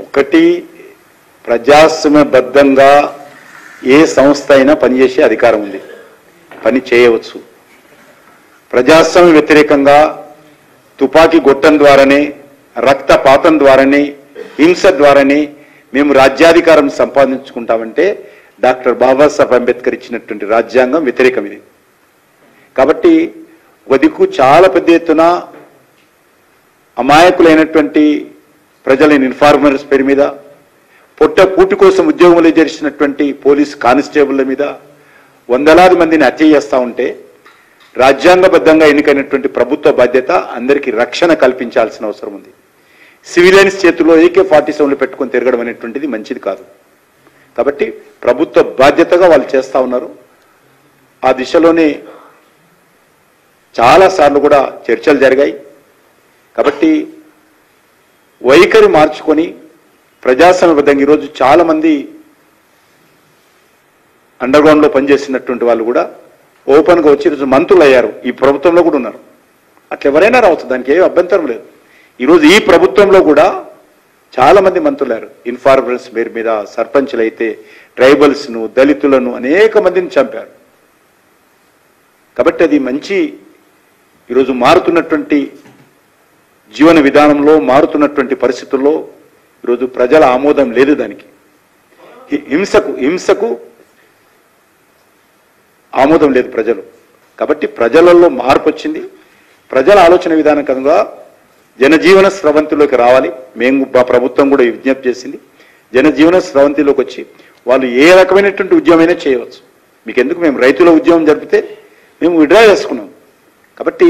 ఒకటి ప్రజాస్వామ్యబద్ధంగా ఏ సంస్థ అయినా పనిచేసే అధికారం ఉంది, పని చేయవచ్చు. ప్రజాస్వామ్య వ్యతిరేకంగా తుపాకీ గొట్టం ద్వారానే, రక్తపాతం ద్వారానే, హింస ద్వారానే మేము రాజ్యాధికారం సంపాదించుకుంటామంటే డాక్టర్ బాబాసాహెబ్ అంబేద్కర్ ఇచ్చినటువంటి రాజ్యాంగం వ్యతిరేకం ఇది. కాబట్టి ఒక దిక్కు చాలా పెద్ద ఎత్తున అమాయకులైనటువంటి ప్రజలైన ఇన్ఫార్మర్స్ పేరు మీద, పొట్ట పూటి కోసం ఉద్యోగంలో చేసినటువంటి పోలీస్ కానిస్టేబుల్ల మీద వందలాది మందిని హత్య చేస్తూ ఉంటే రాజ్యాంగబద్ధంగా ఎన్నికైనటువంటి ప్రభుత్వ బాధ్యత అందరికీ రక్షణ కల్పించాల్సిన అవసరం ఉంది. సివిలియన్స్ చేతుల్లో AK-47లు పెట్టుకొని తిరగడం అనేటువంటిది మంచిది కాదు. కాబట్టి ప్రభుత్వ బాధ్యతగా వాళ్ళు చేస్తూ ఉన్నారు. ఆ దిశలోనే చాలాసార్లు కూడా చర్చలు జరిగాయి. కాబట్టి వైఖరి మార్చుకొని ప్రజాస్వామ్యబద్ధంగా ఈరోజు చాలామంది అండర్గ్రౌండ్లో పనిచేసినటువంటి వాళ్ళు కూడా ఓపెన్గా వచ్చి ఈరోజు మంత్రులు అయ్యారు. ఈ ప్రభుత్వంలో కూడా ఉన్నారు. అట్లా ఎవరైనా రావచ్చు, దానికి ఏ అభ్యంతరం లేదు. ఈరోజు ఈ ప్రభుత్వంలో కూడా చాలామంది మంత్రులయ్యారు. ఇన్ఫార్మర్స్ పేరు మీద సర్పంచ్లు అయితే ట్రైబల్స్ను, దళితులను అనేక మందిని చంపారు. కాబట్టి అది మంచి ఈరోజు మారుతున్నటువంటి జీవన విధానంలో, మారుతున్నటువంటి పరిస్థితుల్లో ఈరోజు ప్రజల ఆమోదం లేదు. దానికి హింసకు ఆమోదం లేదు ప్రజలు. కాబట్టి ప్రజలలో మార్పు వచ్చింది. ప్రజల ఆలోచన విధానంగా జనజీవన స్రవంతిలోకి రావాలి. మేము మా ప్రభుత్వం కూడా విజ్ఞప్తి చేసింది. జనజీవన స్రవంతిలోకి వచ్చి వాళ్ళు ఏ రకమైనటువంటి ఉద్యమైనా చేయవచ్చు. మీకు ఎందుకు, మేము రైతుల ఉద్యమం జరిపితే మేము విడ్రా చేసుకున్నాం. కాబట్టి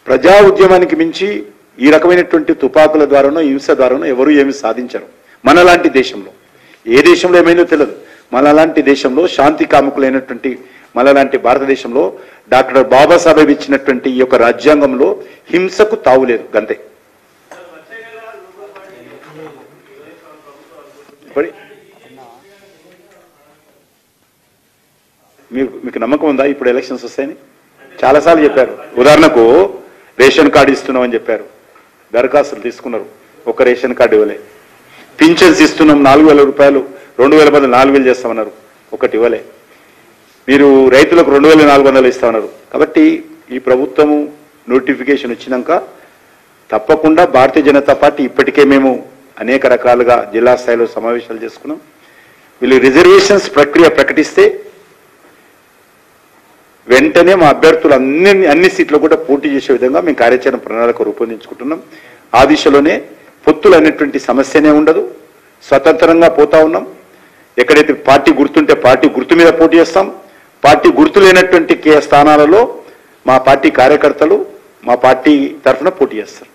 ప్రజా ఉద్యమానికి మించి ఈ రకమైనటువంటి తుపాకుల ద్వారానో హింస ద్వారానో ఎవరు ఏమి సాధించరు. మనలాంటి దేశంలో, ఏ దేశంలో ఏమైందో తెలియదు, మనలాంటి దేశంలో శాంతి కాముకులైనటువంటి మనలాంటి భారతదేశంలో డాక్టర్ బాబాసాహెబ్ ఇచ్చినటువంటి ఈ యొక్క రాజ్యాంగంలో హింసకు తావులేదు. గంతే. మీకు నమ్మకం ఉందా ఇప్పుడు ఎలక్షన్స్ వస్తాయని? చాలాసార్లు చెప్పారు. ఉదాహరణకు రేషన్ కార్డు ఇస్తున్నామని చెప్పారు, దరఖాస్తులు తీసుకున్నారు, ఒక రేషన్ కార్డు ఇవ్వలే. పింఛన్స్ ఇస్తున్నాం 4,000 రూపాయలు, 2000 బదులు 4,000 చేస్తామన్నారు, ఒకటి ఇవ్వలే. మీరు రైతులకు 2,400 ఇస్తామన్నారు. కాబట్టి ఈ ప్రభుత్వము నోటిఫికేషన్ వచ్చినాక తప్పకుండా భారతీయ జనతా పార్టీ ఇప్పటికే మేము అనేక రకాలుగా జిల్లా స్థాయిలో సమావేశాలు చేసుకున్నాం. వీళ్ళు రిజర్వేషన్స్ ప్రక్రియ ప్రకటిస్తే వెంటనే మా అభ్యర్థులు అన్ని సీట్లు కూడా పోటీ చేసే విధంగా మేము కార్యాచరణ ప్రణాళిక రూపొందించుకుంటున్నాం. ఆ దిశలోనే పొత్తులు అనేటువంటి సమస్యనే ఉండదు. స్వతంత్రంగా పోతా ఉన్నాం. ఎక్కడైతే పార్టీ గుర్తుంటే పార్టీ గుర్తు మీద పోటీ చేస్తాం. పార్టీ గుర్తు లేనటువంటి స్థానాలలో మా పార్టీ కార్యకర్తలు మా పార్టీ తరఫున పోటీ చేస్తారు.